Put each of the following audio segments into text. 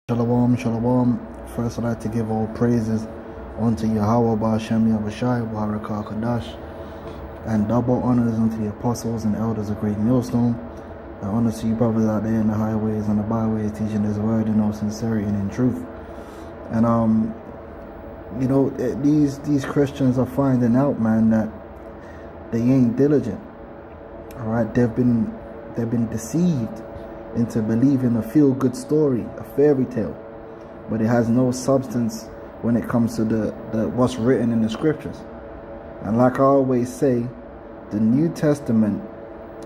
Shalom, shalom. First, I'd like to give all praises unto Yahweh, Ba'ashem, Yahushai, Barakah, Kadash, and double honors unto the apostles and elders of Great Millstone. And honors to you brothers out there in the highways and the byways, teaching His word in all sincerity and in truth. And these Christians are finding out, man, that they ain't diligent. All right, they've been deceived into believing a feel-good story, a fairy tale, but it has no substance when it comes to the what's written in the scriptures. And like I always say, the New Testament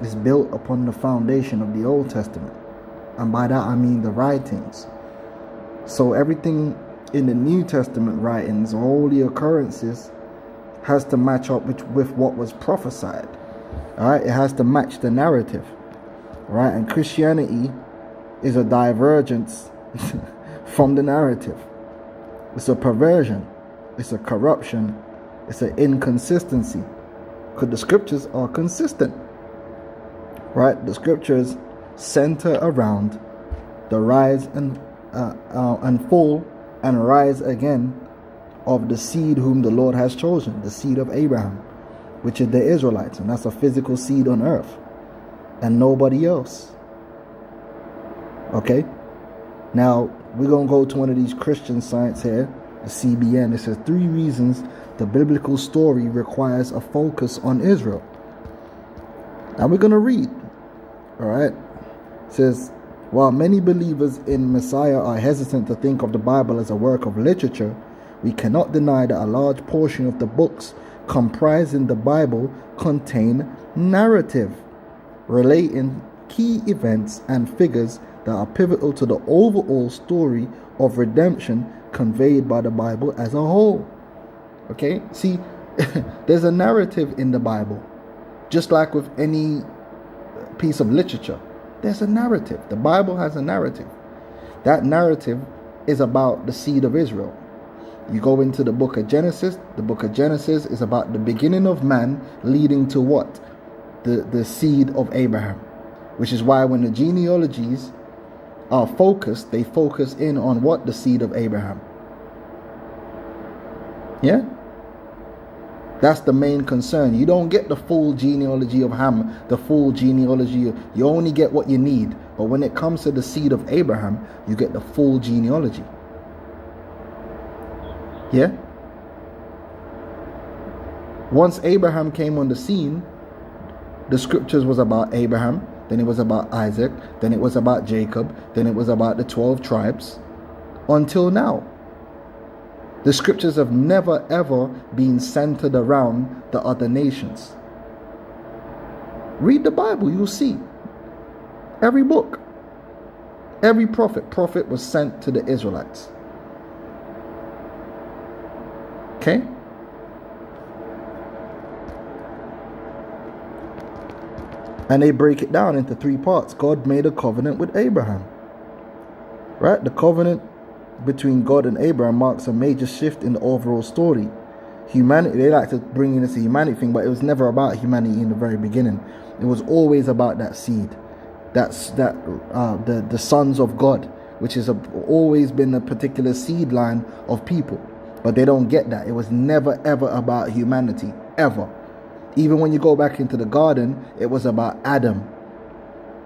is built upon the foundation of the Old Testament, and by that I mean the writings. So everything in the New Testament writings, all the occurrences, has to match up with what was prophesied. All right, it has to match the narrative. Right, and Christianity is a divergence from the narrative. It's a perversion, it's a corruption, it's an inconsistency. Because the scriptures are consistent. Right, the scriptures center around the rise and fall and rise again of the seed whom the Lord has chosen, the seed of Abraham, which is the Israelites, and that's a physical seed on earth. And nobody else. Okay? Now, we're going to go to one of these Christian sites here, the CBN. It says 3 reasons the biblical story requires a focus on Israel. Now, we're going to read. Alright? It says, while many believers in Messiah are hesitant to think of the Bible as a work of literature, we cannot deny that a large portion of the books comprising the Bible contain narrative relating key events and figures that are pivotal to the overall story of redemption conveyed by the Bible as a whole. Okay? See, there's a narrative in the Bible. Just like with any piece of literature, there's a narrative. The Bible has a narrative. That narrative is about the seed of Israel. You go into the book of Genesis. The book of Genesis is about the beginning of man leading to what? The seed of Abraham, which is why when the genealogies are focused, they focus in on what? The seed of Abraham. Yeah, that's the main concern. You don't get the full genealogy of Ham, the full genealogy. You only get what you need. But when it comes to the seed of Abraham, you get the full genealogy. Yeah. Once Abraham came on the scene, the scriptures was about Abraham, then it was about Isaac, then it was about Jacob, then it was about the 12 tribes, until now. The scriptures have never ever been centered around the other nations. Read the Bible, you'll see. Every book, every prophet was sent to the Israelites. Okay? And they break it down into 3 parts. God made a covenant with Abraham. Right? The covenant between God and Abraham marks a major shift in the overall story. Humanity, they like to bring in this humanity thing, but it was never about humanity in the very beginning. It was always about that seed. The sons of God, which has always been a particular seed line of people. But they don't get that. It was never ever about humanity. Ever. Even when you go back into the garden, it was about Adam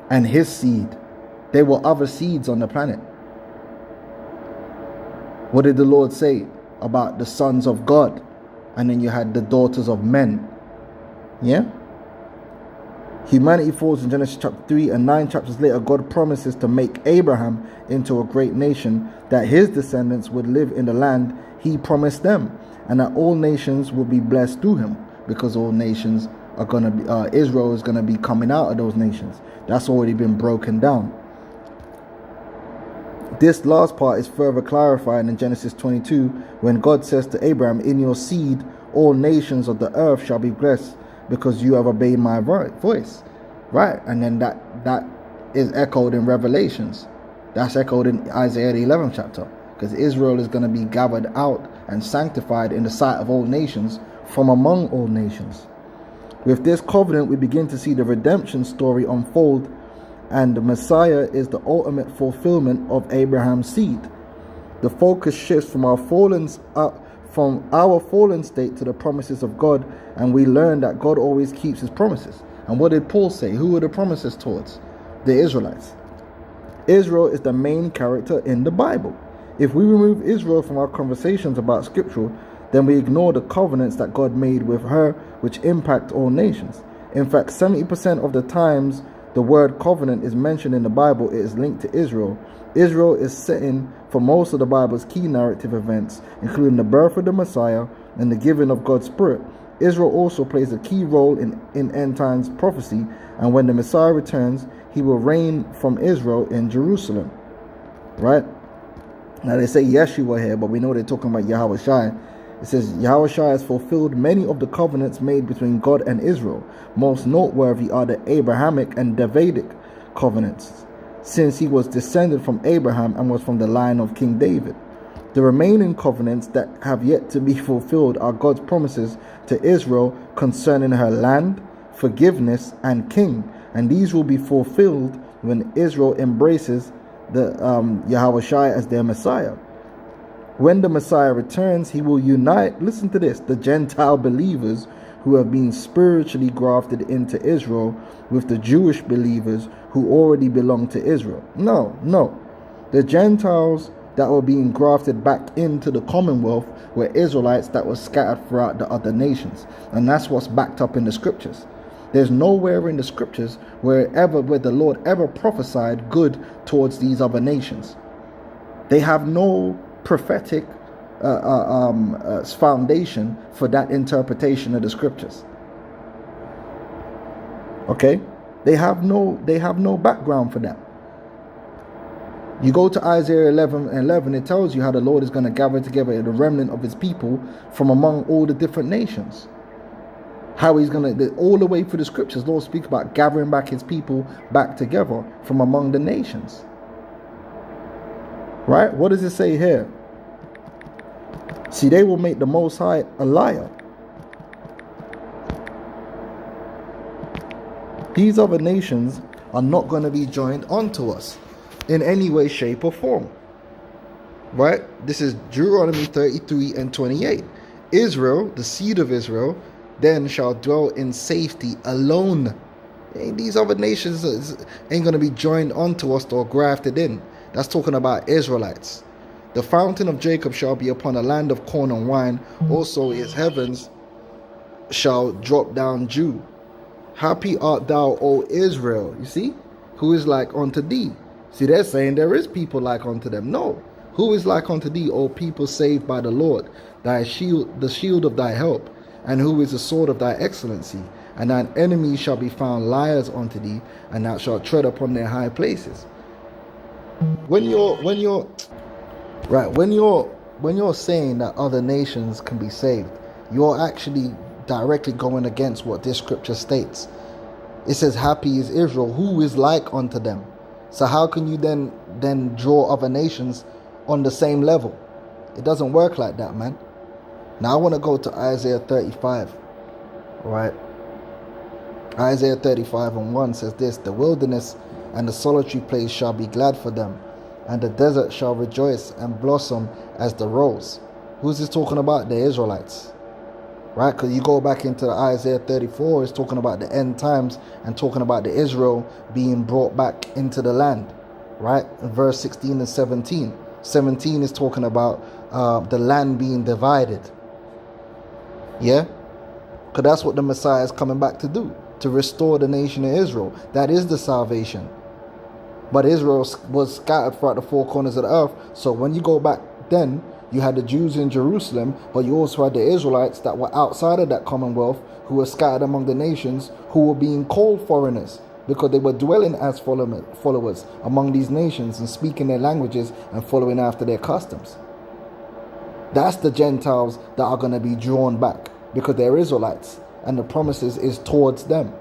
and his seed. There were other seeds on the planet. What did the Lord say about the sons of God? And then you had the daughters of men. Yeah? Humanity falls in Genesis chapter 3, and 9 chapters later, God promises to make Abraham into a great nation, that his descendants would live in the land he promised them, and that all nations will be blessed through him. Because all nations are going to be, Israel is going to be coming out of those nations. That's already been broken down. This last part is further clarified in Genesis 22, when God says to Abraham, in your seed, all nations of the earth shall be blessed, because you have obeyed my voice. Right? And then that is echoed in Revelations. That's echoed in Isaiah the 11th chapter. Because Israel is going to be gathered out and sanctified in the sight of all nations, from among all nations. With this covenant, we begin to see the redemption story unfold and the Messiah is the ultimate fulfillment of Abraham's seed. The focus shifts from our fallen state to the promises of God, and we learn that God always keeps his promises. And what did Paul say? Who were the promises towards? The Israelites. Israel is the main character in the Bible. If we remove Israel from our conversations about scripture, then we ignore the covenants that God made with her, which impact all nations. In fact, 70% of the times the word covenant is mentioned in the Bible, it is linked to Israel. Israel is setting for most of the Bible's key narrative events, including the birth of the Messiah and the giving of God's Spirit. Israel also plays a key role in end times prophecy, and when the Messiah returns, he will reign from Israel in Jerusalem. Right? Now they say Yeshua here, but we know they're talking about Yahweh Shai. It says Yahweh Shai has fulfilled many of the covenants made between God and Israel. Most noteworthy are the Abrahamic and Davidic covenants, since he was descended from Abraham and was from the line of King David. The remaining covenants that have yet to be fulfilled are God's promises to Israel concerning her land, forgiveness, and king, and these will be fulfilled when Israel embraces the Yahweh Shai as their Messiah. When the Messiah returns, he will unite, listen to this, the Gentile believers who have been spiritually grafted into Israel with the Jewish believers who already belong to Israel. No. The Gentiles that were being grafted back into the Commonwealth were Israelites that were scattered throughout the other nations. And that's what's backed up in the scriptures. There's nowhere in the scriptures where the Lord ever prophesied good towards these other nations. They have no prophetic foundation for that interpretation of the scriptures. Okay, they have no background for that. You go to Isaiah 11:11, it tells you how the Lord is going to gather together the remnant of his people from among all the different nations. How he's going to, all the way through the scriptures, Lord speaks about gathering back his people back together from among the nations. Right? What does it say here? See, they will make the Most High a liar. These other nations are not going to be joined onto us in any way, shape, or form. Right? This is Deuteronomy 33:28. Israel, the seed of Israel, then shall dwell in safety alone. These other nations ain't going to be joined onto us or grafted in. That's talking about Israelites. The fountain of Jacob shall be upon a land of corn and wine. Also his heavens shall drop down dew. Happy art thou, O Israel. You see? Who is like unto thee? See, they're saying there is people like unto them. No. Who is like unto thee, O people saved by the Lord? Thy shield, the shield of thy help, and who is the sword of thy excellency? And thine enemies shall be found liars unto thee, and thou shalt tread upon their high places. When you're saying that other nations can be saved, you're actually directly going against what this scripture states. It says, happy is Israel, who is like unto them. So how can you then draw other nations on the same level? It doesn't work like that, man. Now I want to go to Isaiah 35. All right. Isaiah 35:1 says this: the wilderness and the solitary place shall be glad for them, and the desert shall rejoice and blossom as the rose. Who's this talking about? The Israelites. Right? Because you go back into Isaiah 34, it's talking about the end times and talking about the Israel being brought back into the land. Right? In verse 16 and 17. 17 is talking about the land being divided. Yeah? Because that's what the Messiah is coming back to do. To restore the nation of Israel. That is the salvation. But Israel was scattered throughout the four corners of the earth. So when you go back then, you had the Jews in Jerusalem, but you also had the Israelites that were outside of that commonwealth, who were scattered among the nations, who were being called foreigners, because they were dwelling as followers among these nations and speaking their languages and following after their customs. That's the Gentiles that are going to be drawn back, because they're Israelites, and the promises is towards them.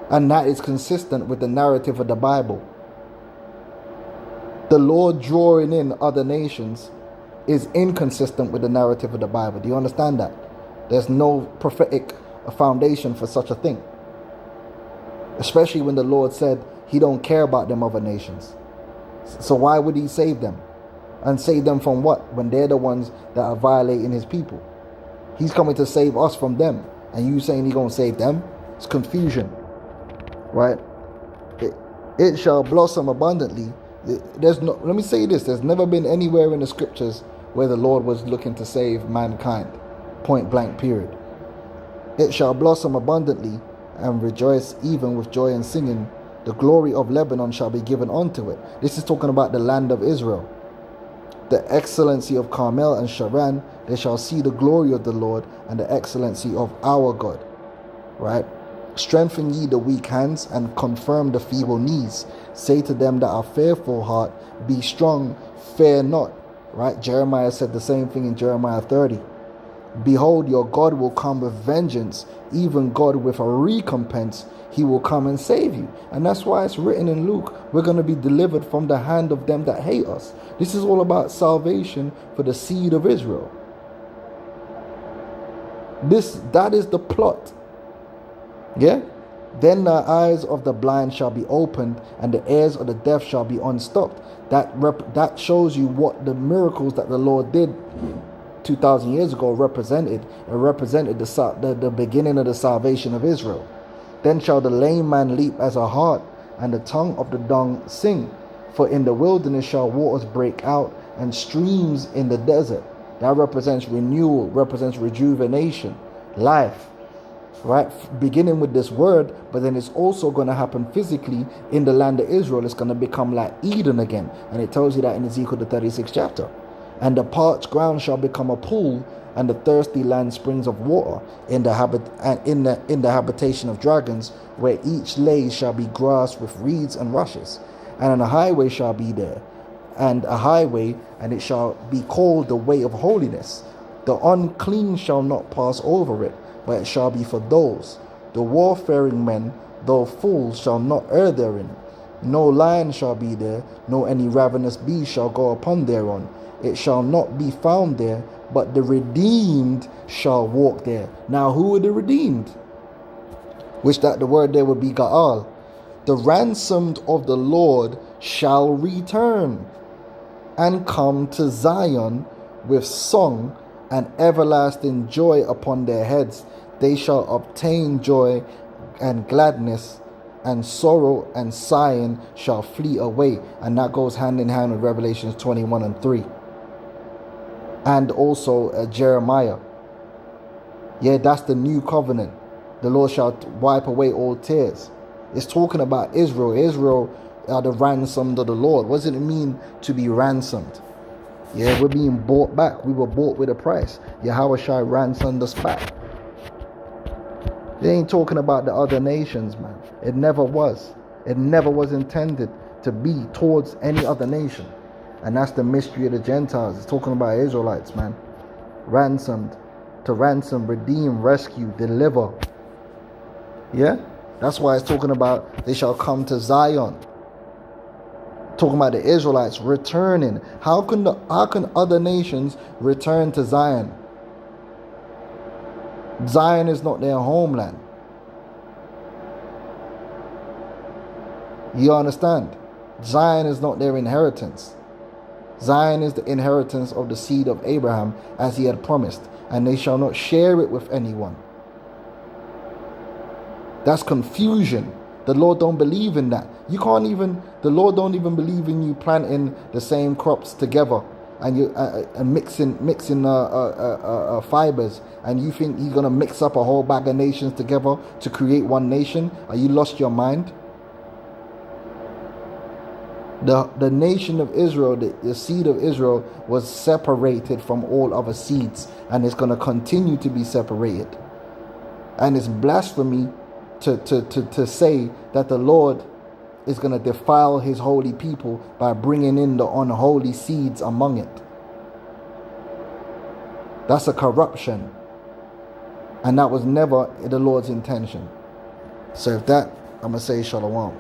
And that is consistent with the narrative of the Bible. The Lord drawing in other nations is inconsistent with the narrative of the Bible. Do you understand that? There's no prophetic foundation for such a thing. Especially when the Lord said he don't care about them other nations. So why would he save them? And save them from what? When they're the ones that are violating his people. He's coming to save us from them. And you saying he's going to save them? It's confusion. Right? It shall blossom abundantly. Let me say this. There's never been anywhere in the scriptures where the Lord was looking to save mankind. Point blank period. It shall blossom abundantly and rejoice even with joy and singing. The glory of Lebanon shall be given unto it. This is talking about the land of Israel. The excellency of Carmel and Sharon, they shall see the glory of the Lord and the excellency of our God. Right? Strengthen ye the weak hands and confirm the feeble knees. Say to them that are fearful heart, be strong, fear not. Right? Jeremiah said the same thing in Jeremiah 30. Behold, your God will come with vengeance, even God with a recompense. He will come and save you. And that's why it's written in Luke, we're going to be delivered from the hand of them that hate us. This is all about salvation for the seed of Israel. That is the plot. Yeah? Then the eyes of the blind shall be opened, and the ears of the deaf shall be unstopped. That shows you what the miracles that the Lord did 2,000 years ago represented. It represented the beginning of the salvation of Israel. Then shall the lame man leap as a hart, and the tongue of the dumb sing. For in the wilderness shall waters break out, and streams in the desert. That represents renewal, represents rejuvenation, life. Right? Beginning with this word, but then it's also going to happen physically in the land of Israel. It's going to become like Eden again. And it tells you that in Ezekiel the 36th chapter. And the parched ground shall become a pool, and the thirsty land springs of water. In the habitation of dragons, where each lays shall be grass with reeds and rushes. And a highway shall be there, and a highway, and it shall be called the way of holiness. The unclean shall not pass over it, but it shall be for those. The warfaring men, though fools, shall not err therein. No lion shall be there, nor any ravenous beast shall go upon thereon. It shall not be found there, but the redeemed shall walk there. Now who are the redeemed? Which that the word there would be Gaal. The ransomed of the Lord shall return and come to Zion with song and everlasting joy upon their heads. They shall obtain joy and gladness, and sorrow and sighing shall flee away. And that goes hand in hand with Revelations 21:3. And also Jeremiah. Yeah, that's the new covenant. The Lord shall wipe away all tears. It's talking about Israel. Israel are the ransomed of the Lord. What does it mean to be ransomed? Yeah, we're being bought back. We were bought with a price. Yahweh shall ransom us back. They ain't talking about the other nations, man. It never was. It never was intended to be towards any other nation. And that's the mystery of the Gentiles. It's talking about Israelites, man. Ransomed. To ransom, redeem, rescue, deliver. Yeah? That's why it's talking about they shall come to Zion. Talking about the Israelites returning. How can other nations return to Zion? Zion is not their homeland. You understand? Zion is not their inheritance. Zion is the inheritance of the seed of Abraham, as he had promised, and they shall not share it with anyone. That's confusion. The Lord don't believe in that. The Lord don't even believe in you planting the same crops together and you mixing fibers, and you think he's gonna mix up a whole bag of nations together to create one nation? Are you lost your mind? The nation of Israel, the seed of Israel, was separated from all other seeds, and it's going to continue to be separated. And it's blasphemy to say that the Lord is going to defile his holy people by bringing in the unholy seeds among it. That's a corruption, and that was never the Lord's intention. So if that, I'm going to say shalom.